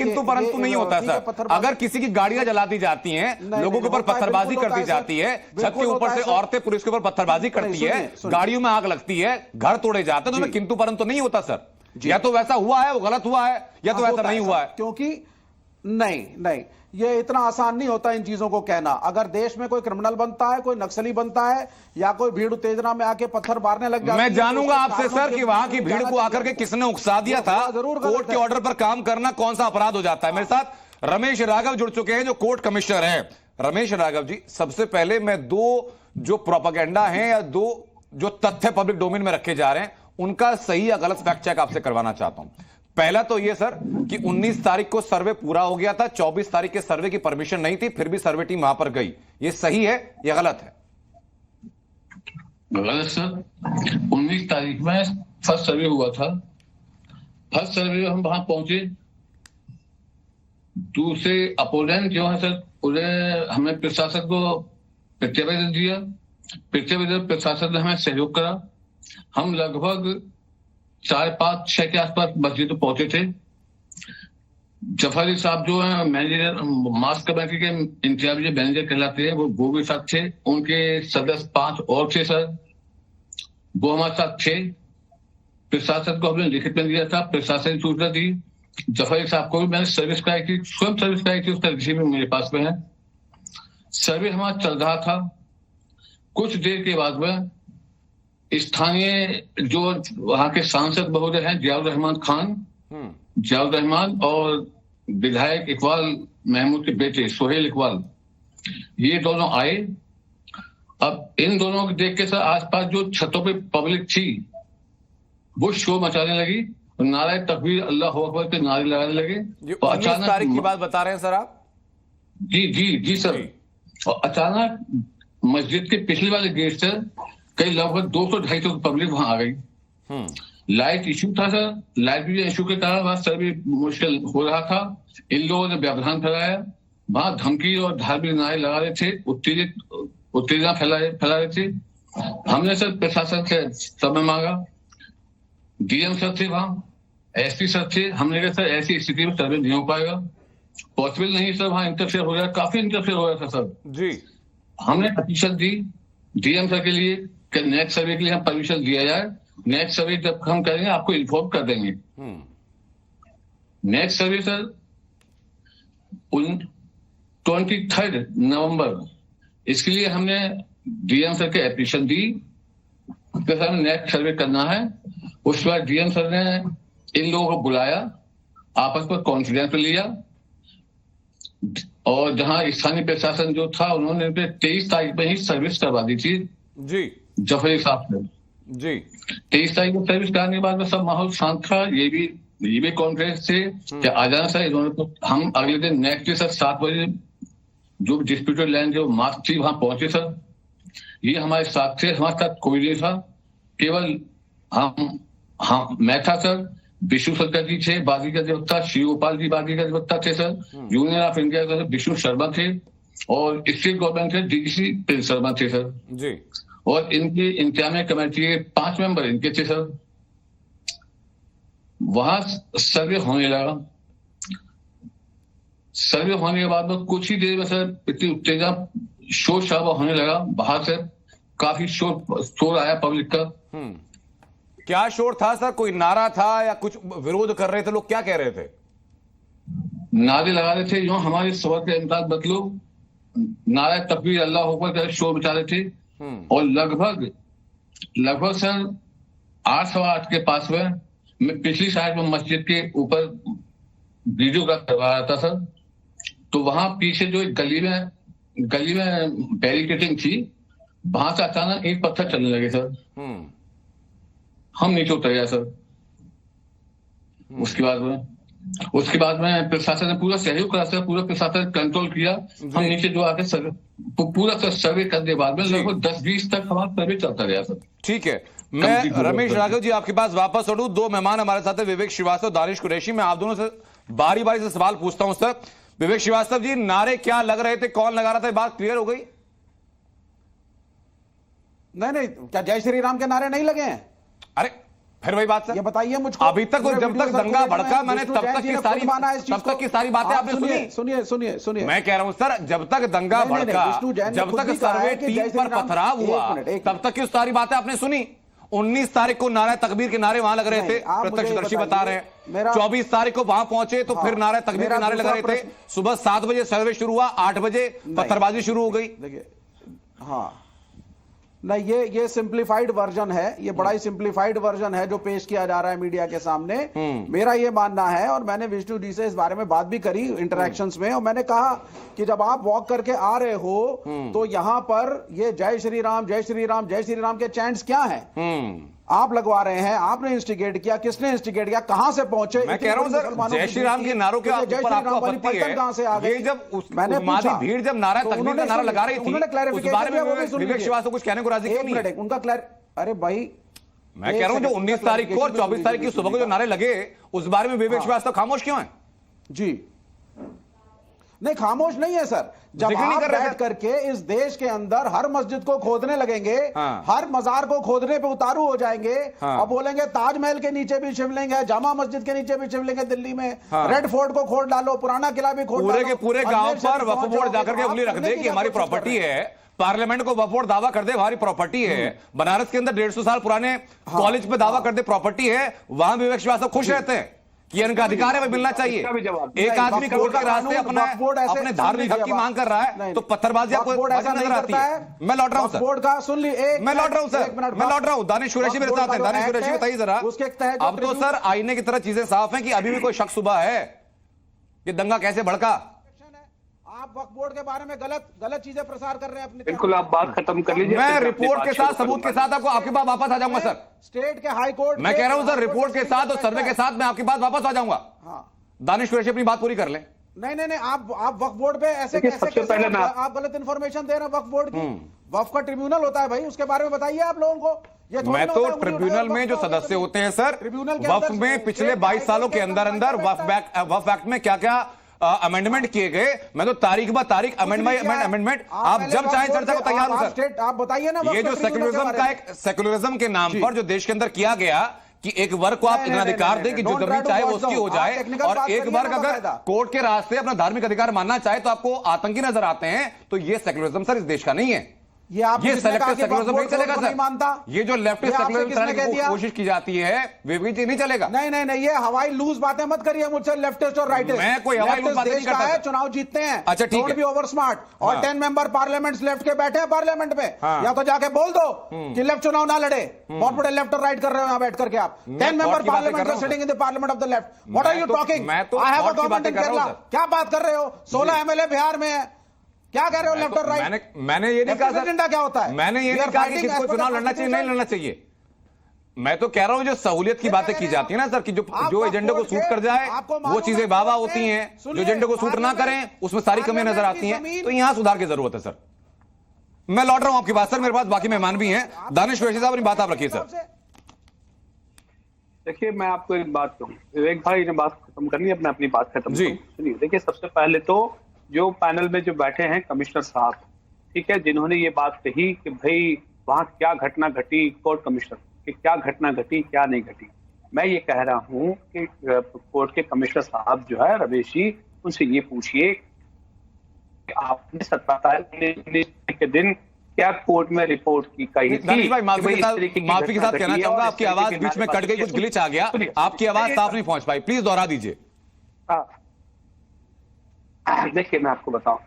किंतु परंतु नहीं होता सर। अगर किसी की गाड़ियां जला दी जाती हैं, लोगों के ऊपर पत्थरबाजी कर दी जाती है, छत के ऊपर से औरतें पुलिस के ऊपर पत्थरबाजी करती है, गाड़ियों में आग लगती है, घर तोड़े जाते हैं, तो किंतु परंतु नहीं होता सर। या तो वैसा हुआ है वो गलत हुआ है, या तो वैसा नहीं हुआ है। क्योंकि नहीं, ये इतना आसान नहीं होता इन चीजों को कहना। अगर देश में कोई क्रिमिनल बनता है, कोई नक्सली बनता है, या कोई भीड़ उत्तेजना में आके पत्थर मारने लग जाता है, मैं जानूंगा आपसे सर कि वहां की भीड़ को आकर के किसने उकसा दिया था। कोर्ट के ऑर्डर पर काम करना कौन सा अपराध हो जाता है। मेरे साथ रमेश राघव जुड़ चुके हैं, जो कोर्ट कमिश्नर हैं। रमेश राघव जी, सबसे पहले मैं दो जो प्रोपेगेंडा हैं या दो जो तथ्य पब्लिक डोमेन में रखे जा रहे हैं, उनका सही या गलत फैक्ट चेक आपसे करवाना चाहता हूं। पहला तो यह सर कि 19 तारीख को सर्वे पूरा हो गया था, 24 तारीख के सर्वे की परमिशन नहीं थी, फिर भी सर्वे टीम वहां पर गई। यह सही है या गलत है? गलत सर। 19 तारीख में फर्स्ट सर्वे हुआ था। फर्स्ट सर्वे हम वहां पहुंचे, दूसरे अपोनेंट जो है सर, उन्हें हमें प्रशासन को प्रत्यावेदन दिया। प्रत्यावेदन प्रशासन ने हमें सहयोग करा। हम लगभग 4, 5, 6 के आसपास मस्जिद पहुंचे थे। जफर अली साहब जो है मैनेजर, मास कमेटी के इंतजामिया मैनेजर कहलाते हैं, वो भी साथ थे। उनके सदस्य 5 और थे सर, वो हमारे साथ थे। प्रशासन को हमने लिखित में दिया था, प्रशासन ने सूचना दी। जफर अली साहब को भी मैंने सर्विस कराई थी, स्वयं सर्विस कराई थी, उसका रिसीव भी मेरे पास में है। सर्वे हमारा चल रहा था। कुछ देर के बाद में स्थानीय जो वहां के सांसद महोदय हैं, जियाउर रहमान खान, जियाउर रहमान, और विधायक इकबाल महमूद के बेटे सोहेल इकबाल, ये दोनों आए। अब इन दोनों को देख के सर आसपास जो छतों पे पब्लिक थी वो शोर मचाने लगी, नारे तकबीर अल्लाह अकबर के नारे लगाने लगे। और 19 तारीख की बात बता रहे हैं सर आप? जी सर। और अचानक मस्जिद के पिछले वाले गेट से कई लगभग 200-250 पब्लिक वहां आ गई। लाइट इशू था सर, लाइट भी इशू के कारण वहां सर्वे मुश्किल हो रहा था। इन लोगों ने व्यवधान फैलाया, वहां धमकी और धार्मिक नारे लगा रहे थे, उत्तेजना फैला रहे थे। हमने सर प्रशासन से समय मांगा। डीएम सर थे वहां, एसपी सर थे। हमने कहा सर ऐसी स्थिति में सर्वे नहीं हो पाएगा, पॉसिबल नहीं सर, वहां इंटरफेयर हो रहा है, काफी इंटरफेयर हो रहा था सर जी। हमने परमिशन दी डीएम सर के लिए कि नेक्स्ट सर्वे के लिए हम परमिशन दिया जाए। नेक्स्ट सर्वे जब हम करेंगे आपको इन्फॉर्म कर देंगे। नेक्स्ट सर्वे सर 23 नवंबर, इसके लिए हमने डीएम सर के एप्लीकेशन दी कि सर नेक्स्ट सर्वे करना है। उसके बाद डीएम सर ने इन लोगों को बुलाया, आपस में कॉन्फ्रेंस लिया, और जहां स्थानीय प्रशासन जो था उन्होंने 23 तारीख में ही सर्विस करवा दी थी जी जफर साहब से जी। 23 तारीख को सर्विस कराने के बाद में सब माहौल शांत था। ये भी कॉन्फ्रेंस थे कि आ जाना सर इन्होंने। तो हम अगले दिन नेक्स्ट डे सर 7 बजे जो डिस्प्यूटेड लैंड जो मास्क थी वहां पहुंचे सर। ये हमारे साथ थे, हमारे साथ कोई नहीं था, केवल हम मैं था सर, विष्णु शंकर जी थे बागी का अधिवक्ता, शिव गोपाल जी बागी का अधिवक्ता थे सर, यूनियन ऑफ इंडिया का विष्णु शर्मा थे, और स्टेट गवर्नमेंट के डीसी प्रिंस शर्मा थे सर जी। और इनकी इंतजामिया कमेटी के 5 मेंबर इनके थे सर। वहां सर्वे होने लगा। सर्वे होने के बाद में कुछ ही देर में सर इतनी उत्तेजना, शोर शराबा होने लगा। बाहर से काफी शोर आया पब्लिक का। क्या शोर था सर? कोई नारा था या कुछ विरोध कर रहे थे लोग? क्या कह रहे थे? नारे लगा रहे थे, यूं हमारे सवाल के अंदाज बदलो, नारा तकबीर अल्लाह अकबर का शोर मचा रहे थे। और लगभग सर 8:15 के पास में मैं पिछली साइड में मस्जिद के ऊपर वीडियो का करवा रहा था सर। तो वहां पीछे जो एक गली में बैरिकेडिंग थी, वहां से अचानक एक पत्थर चलने लगे सर। हम नीचे उतर गया सर। उसके बाद में प्रशासन ने पूरा सहयोग करा सर, पूरा प्रशासन कंट्रोल किया। हम नीचे जो आके पूरा सर्वे करने के बाद में लगभग 10-20 तक हमारा सर्वे चलता गया सर। ठीक है, मैं रमेश राघव जी आपके पास वापस लौटूं। 2 मेहमान हमारे साथ है, विवेक श्रीवास्तव, दानिश कुरैशी। मैं आप दोनों से बारी बारी से सवाल पूछता हूं सर। विवेक श्रीवास्तव जी, नारे क्या लग रहे थे, कौन लगा रहा था, बात क्लियर हो गई? नहीं, क्या जय श्री राम के नारे नहीं लगे हैं? अरे फिर वही बात सर, ये बताइए मुझको। अभी तक जब तक दंगा भड़का मैंने तब तक की सारी बातें आपने सुनी। सुनिए मैं कह रहा हूं सर, जब तक दंगा भड़का, जब तक सर्वे टीम पर पथराव हुआ, तब तक की सारी बातें आपने सुनी। 19 तारीख को नारे तकबीर के नारे वहां लग रहे थे, प्रत्यक्षदर्शी बता रहे हैं। 24 तारीख को वहां पहुंचे तो फिर नारे तकबीर के नारे लग रहे थे। सुबह 7 बजे सर्वे शुरू हुआ, 8 बजे पत्थरबाजी शुरू हो गई। देखिए, हाँ नहीं, ये सिंप्लीफाइड वर्जन है, ये बड़ा ही सिंप्लीफाइड वर्जन है जो पेश किया जा रहा है मीडिया के सामने। मेरा ये मानना है, और मैंने विष्णु जी से इस बारे में बात भी करी इंटरेक्शंस में, और मैंने कहा कि जब आप वॉक करके आ रहे हो तो यहां पर ये जय श्री राम जय श्री राम जय श्री राम के चैंट्स क्या हैं? आप लगवा रहे हैं, आपने इंस्टिगेट किया, किसने इंस्टिगेट किया, कहां से पहुंचे? मैं कह रहा हूं सर, जय श्री राम के नारों के ऊपर आपको आपत्ति है, कहां से आ गई? ये जब उन्मादी भीड़ जब नारा तकबीर का नारा लगा रही थी, उस बारे में विवेक श्रीवास्तव कुछ कहने को राजी क्यों नहीं है? उनका अरे भाई, मैं कह रहा हूं जो 19 तारीख को और 24 तारीख की सुबह को जो नारे लगे, उस बारे में विवेक श्रीवास्तव खामोश क्यों है? जी नहीं, खामोश नहीं है सर। जब आप बैठ करके इस देश के अंदर हर मस्जिद को खोदने लगेंगे, हर मजार को खोदने पे उतारू हो जाएंगे, और बोलेंगे ताजमहल के नीचे भी शिवलिंग है, जामा मस्जिद के नीचे भी शिवलिंग है, दिल्ली में रेड फोर्ट को खोद डालो, पुराना किला भी खोद डालो, पूरे के पूरे गांव पर वक्फ बोर्ड जाकर के उंगली रख दे कि हमारी प्रॉपर्टी है, पार्लियामेंट को वक्फ बोर्ड दावा कर दे हमारी प्रॉपर्टी है, बनारस के अंदर 150 साल पुराने कॉलेज पे दावा कर दे प्रॉपर्टी है, वहां विवेक श्रीवास्तव खुश रहते हैं कि इनका अधिकार है, वह मिलना चाहिए। एक आदमी कोर्ट के रास्ते अपने धार्मिक हक की मांग कर रहा है, तो पत्थरबाजी आपको नजर आती है। मैं लौट रहा हूं सर, बोर्ड का सुन ली, मैं लौट रहा हूं सर, मैं लौट रहा हूं। दानिश कुरैशी मेरे साथ है, दानिश कुरैशी बताइए जरा, अब तो सर आईने की तरह चीजें साफ हैं कि अभी भी कोई शक सुबह है कि दंगा कैसे भड़का? आप वक्फ बोर्ड के बारे में गलत चीजें प्रसार कर रहे हैं अपनी। बिल्कुल, आप बात खत्म कर लीजिए। मैं रिपोर्ट के साथ, सबूत के साथ आपके पास वापस आ जाऊंगा सर। स्टेट के हाई कोर्ट, मैं कह रहा हूं सर, रिपोर्ट के साथ और सर्वे के साथ मैं आपके पास वापस आ जाऊंगा। दानिश कुरैशी अपनी बात पूरी कर लें। नहीं, आप वक्फ बोर्ड पे ऐसे सबसे पहले आप गलत इंफॉर्मेशन दे रहे हैं वक्फ बोर्ड की। वक्फ का ट्रिब्यूनल होता है भाई, उसके बारे में बताइए आप लोगों को। मैं तो ट्रिब्यूनल में जो सदस्य होते हैं सर, वक्फ में पिछले 22 सालों के अंदर वक्फ एक्ट में क्या क्या अमेंडमेंट किए गए, मैं तो तारीख ब तारीख अमेंडमेंट आप जब चाहे चर्चा को तैयार हूं सर। आप बताइए ना, ये जो सेक्युलरिज्म के नाम पर जो देश के अंदर किया गया कि एक वर्ग को आप इतना अधिकार दें कि जो जमीन चाहे वो उसकी हो जाए, और एक वर्ग अगर कोर्ट के रास्ते अपना धार्मिक अधिकार मानना चाहे तो आपको आतंकी नजर आते हैं, तो ये सेक्युलरिज्म सर इस देश का नहीं है। ये सेलेक्टिव सेक्युलरिज्म नहीं चलेगा सर। ये जो लेफ्टिस्ट सेक्युलरिज्म कराने की कोशिश की जाती है, वे नहीं चलेगा। नहीं, ये हवाई लूज बातें मत करिए मुझसे, लेफ्टिस्ट और राइटिस्ट। मैं कोई हवाई लूज बातें नहीं करता है, चुनाव जीतते हैं। अच्छा ठीक है, भी ओवर स्मार्ट, और 10 मेंबर पार्लियामेंट लेफ्ट के बैठे हैं पार्लियामेंट में, या तो जाके बोल दो कि लेफ्ट चुनाव ना लड़े। बहुत बड़े लेफ्ट और राइट कर रहे हो यहाँ बैठ करके आप। 10 member parliament sitting in the parliament of the left. What are you talking? I have a government in Kerala. क्या बात कर रहे हो? 16 एमएलए बिहार में है, क्या कह रहे हो लेफ्ट और राइट? मैंने ये नहीं कहा एजेंडा क्या होता है, मैंने ये नहीं कहा कि किसको चुनाव लड़ना चाहिए नहीं लड़ना चाहिए। मैं तो कह रहा हूं जो सहूलियत की बातें की जाती है ना सर, कि जो एजेंडे को सूट कर जाए वो चीजें वाह होती हैं, जो एजेंडे को सूट ना करें उसमें सारी कमियां नजर आती हैं, तो यहां सुधार की जरूरत है सर। मैं लौट रहा हूं आपकी बात सर, मेरे पास बाकी मेहमान भी हैं। दानिश कुरैशी साहब अपनी बात आप रखिए सर। देखिए, मैं आपको एक बात कहूँ, विवेक भाई ने बात खत्म करनी है, अपनी बात खत्म जी। सुनिए, देखिए सबसे पहले तो जो पैनल में जो बैठे हैं कमिश्नर साहब, ठीक है, जिन्होंने ये बात कही कि भाई वहां क्या घटना घटी, कोर्ट कमिश्नर कि क्या घटना घटी क्या नहीं घटी, मैं ये कह रहा हूं कि कोर्ट के कमिश्नर साहब जो है रमेश जी, उनसे ये पूछिए कि आपने 27 के दिन क्या कोर्ट में रिपोर्ट की कही थी? माफी के साथ कहना चाहूंगा, आपकी आवाज बीच में कट गई, कुछ ग्लिच आ गया, आपकी आवाज साफ नहीं पहुंच पाई, प्लीज दोहरा दीजिए। देखिए, मैं आपको बताऊं,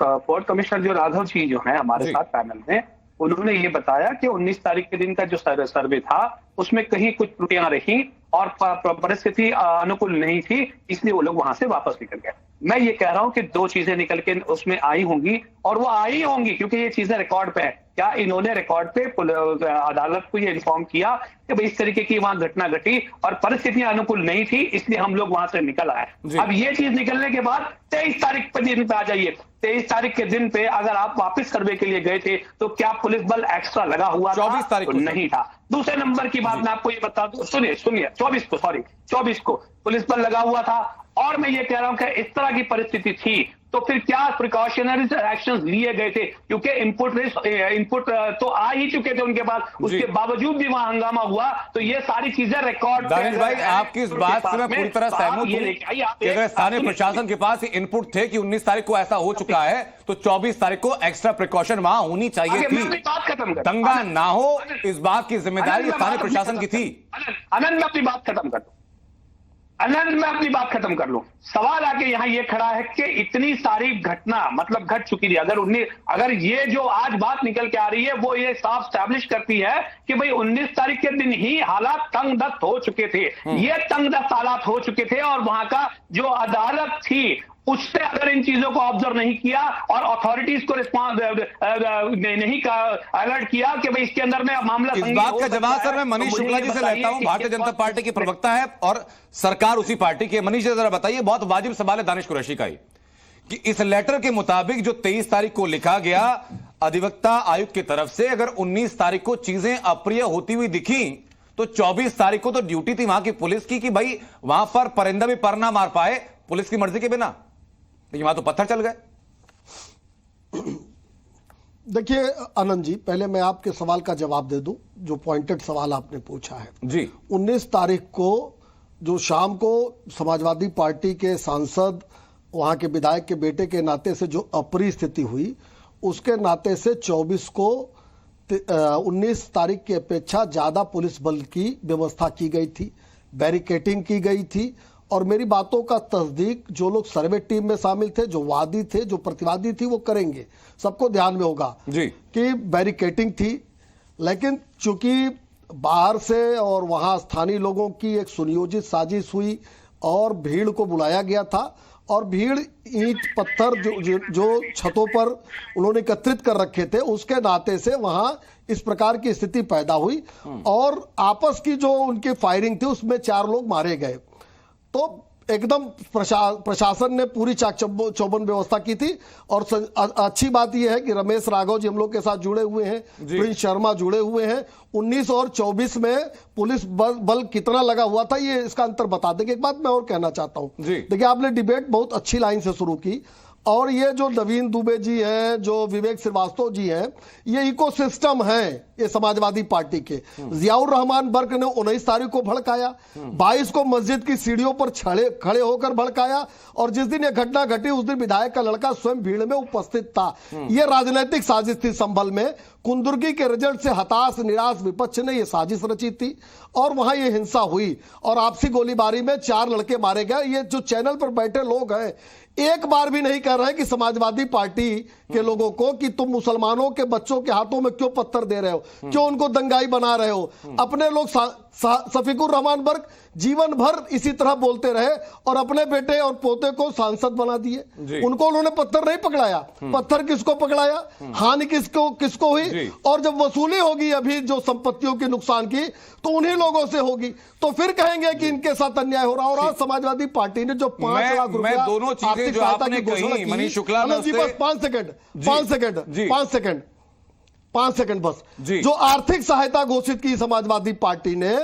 कोर्ट कमिश्नर जो राघव जी जो हैं हमारे साथ पैनल में, उन्होंने ये बताया कि 19 तारीख के दिन का जो सर्वे था उसमें कहीं कुछ त्रुटियां रही और परिस्थिति अनुकूल नहीं थी, इसलिए वो लोग वहां से वापस निकल गए। मैं ये कह रहा हूं कि 2 चीजें निकल के उसमें आई होंगी, और वो आई होंगी क्योंकि ये चीजें रिकॉर्ड पे है। क्या इन्होंने रिकॉर्ड पे अदालत को ये इन्फॉर्म किया कि भाई इस तरीके की वहां घटना घटी और परिस्थितियां अनुकूल नहीं थी, इसलिए हम लोग वहां से निकल आए। अब ये चीज निकलने के बाद 23 तारीख के दिन पे आ जाइए। 23 तारीख के दिन पे अगर आप वापस सर्वे के लिए गए थे तो क्या पुलिस बल एक्स्ट्रा लगा हुआ 24 तारीख को नहीं था। दूसरे नंबर की बात मैं आपको ये बता दूं, सुनिए 24 को पुलिस बल लगा हुआ था। और मैं ये कह रहा हूं कि इस तरह की परिस्थिति थी तो फिर क्या प्रिकॉशनरी एक्शंस लिए गए थे? क्योंकि इनपुट तो आ ही चुके थे उनके पास, उसके बावजूद भी वहां हंगामा हुआ। तो ये सारी चीजें रिकॉर्ड। दानिश भाई, आपकी इस बात से मैं पूरी तरह सहमत हूं कि अगर स्थानीय प्रशासन के पास इनपुट थे कि 19 तारीख को ऐसा हो चुका है तो 24 तारीख को एक्स्ट्रा प्रिकॉशन वहां होनी चाहिए थी, बात खत्म कर, दंगा ना हो, इस बात की जिम्मेदारी स्थानीय प्रशासन की थी। अनंत, मैं अपनी बात खत्म कर दूं, अनंत मैं अपनी बात खत्म कर लूं। सवाल आके यहां ये खड़ा है कि इतनी सारी घटना मतलब घट चुकी थी, अगर ये जो आज बात निकल के आ रही है वो ये साफ स्टैब्लिश करती है कि भाई 19 तारीख के दिन ही हालात तंगदस्त हो चुके थे, ये तंगदस्त हालात हो चुके थे, और वहां का जो अदालत थी उससे अगर इन चीजों को ऑब्जर्व नहीं किया और अथॉरिटीज को रिस्पॉन्स नहीं अलर्ट किया कि भाई इसके अंदर में मामला, इस बात का जवाब सर मैं मनीष शुक्ला जी से लेता हूं, भारतीय जनता पार्टी के प्रवक्ता है और सरकार उसी पार्टी की है। मनीष जी जरा बताइए, बहुत वाजिब सवाल है दानिश कुरैशी का ही, कि इस लेटर के मुताबिक जो 23 तारीख को लिखा गया अधिवक्ता आयुक्त की तरफ से, अगर 19 तारीख को चीजें अप्रिय होती हुई दिखी तो 24 तारीख को तो ड्यूटी थी वहां की पुलिस की कि भाई वहां पर परिंदा भी पर ना मार पाए पुलिस की मर्जी के बिना, लेकिन वहां तो पत्थर चल गए। देखिए आनंद जी, पहले मैं आपके सवाल का जवाब दे दूं, जो पॉइंटेड सवाल आपने पूछा है जी। 19 तारीख को जो शाम को समाजवादी पार्टी के सांसद, वहां के विधायक के बेटे के नाते से जो अप्रिय स्थिति हुई, उसके नाते से 24 को 19 तारीख की अपेक्षा ज्यादा पुलिस बल की व्यवस्था की गई थी, बैरिकेटिंग की गई थी। और मेरी बातों का तस्दीक जो लोग सर्वे टीम में शामिल थे, जो वादी थे, जो प्रतिवादी थी, वो करेंगे। सबको ध्यान में होगा जी कि बैरिकेटिंग थी, लेकिन चूंकि बाहर से और वहां स्थानीय लोगों की एक सुनियोजित साजिश हुई और भीड़ को बुलाया गया था, और भीड़ ईंट पत्थर जो छतों पर उन्होंने एकत्रित कर रखे थे, उसके नाते से वहां इस प्रकार की स्थिति पैदा हुई और आपस की जो उनकी फायरिंग थी उसमें 4 लोग मारे गए। तो एकदम प्रशासन ने पूरी चाक चौबंद व्यवस्था की थी। और अच्छी बात यह है कि रमेश राघव जी हम लोग के साथ जुड़े हुए हैं, प्रिंस शर्मा जुड़े हुए हैं। 19 और 24 में पुलिस बल कितना लगा हुआ था, ये इसका अंतर बता देंगे। एक बात मैं और कहना चाहता हूं, देखिए आपने डिबेट बहुत अच्छी लाइन से शुरू की, और ये जो नवीन दुबे जी हैं, जो विवेक श्रीवास्तव जी हैं, ये इकोसिस्टम है ये समाजवादी पार्टी के। जियाउर रहमान बर्क ने 19 तारीख को भड़काया, 22 को मस्जिद की सीढ़ियों पर खड़े होकर भड़काया, और जिस दिन ये घटना घटी उस दिन विधायक का लड़का स्वयं भीड़ में उपस्थित था। ये राजनीतिक साजिश थी। संभल में कुंदुर्गी के रिजल्ट से हताश निराश विपक्ष ने यह साजिश रची थी और वहां ये हिंसा हुई और आपसी गोलीबारी में 4 लड़के मारे गए। ये जो चैनल पर बैठे लोग हैं एक बार भी नहीं कह रहे कि समाजवादी पार्टी के लोगों को कि तुम मुसलमानों के बच्चों के हाथों में क्यों पत्थर दे रहे हो, क्यों उनको दंगाई बना रहे हो। अपने लोग शफीकुर रहमान बर्क जीवन भर इसी तरह बोलते रहे और अपने बेटे और पोते को सांसद बना दिए। उनको उन्होंने पत्थर नहीं पकड़ाया। पत्थर किसको पकड़ाया, हानि किसको हुई, और जब वसूली होगी अभी जो संपत्तियों के नुकसान की तो उन्हीं लोगों से होगी। तो फिर कहेंगे कि इनके साथ अन्याय हो रहा। और आज समाजवादी पार्टी ने जो 5 लाख रुपया दोनों चीजें जो आपने कही मनीष शुक्ला ने, बस 5 सेकंड बस, जो आर्थिक सहायता घोषित की समाजवादी पार्टी ने,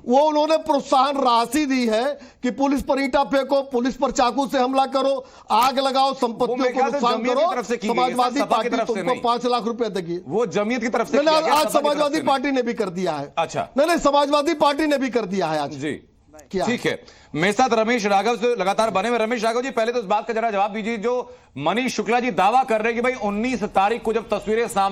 वो उन्होंने प्रोत्साहन राशि दी है कि पुलिस पर ईंटा फेंको, पुलिस पर चाकू से हमला करो, आग लगाओ, संपत्तियों को नुकसान करो। समाजवादी पार्टी तुमको 5 लाख रुपए देगी, वो जमीयत की तरफ से। आज समाजवादी पार्टी ने भी कर दिया है। अच्छा, नहीं, समाजवादी पार्टी ने भी कर दिया है आज। जी ठीक है। मेरे साथ रमेश राघव से लगातार बने हुए। रमेश राघव जी, पहले तो इस बात का जरा जवाब दीजिए, जो मनीष शुक्ला जी दावा कर रहे हैं कि भाई 19 तारीख को जब तस्वीरें सामने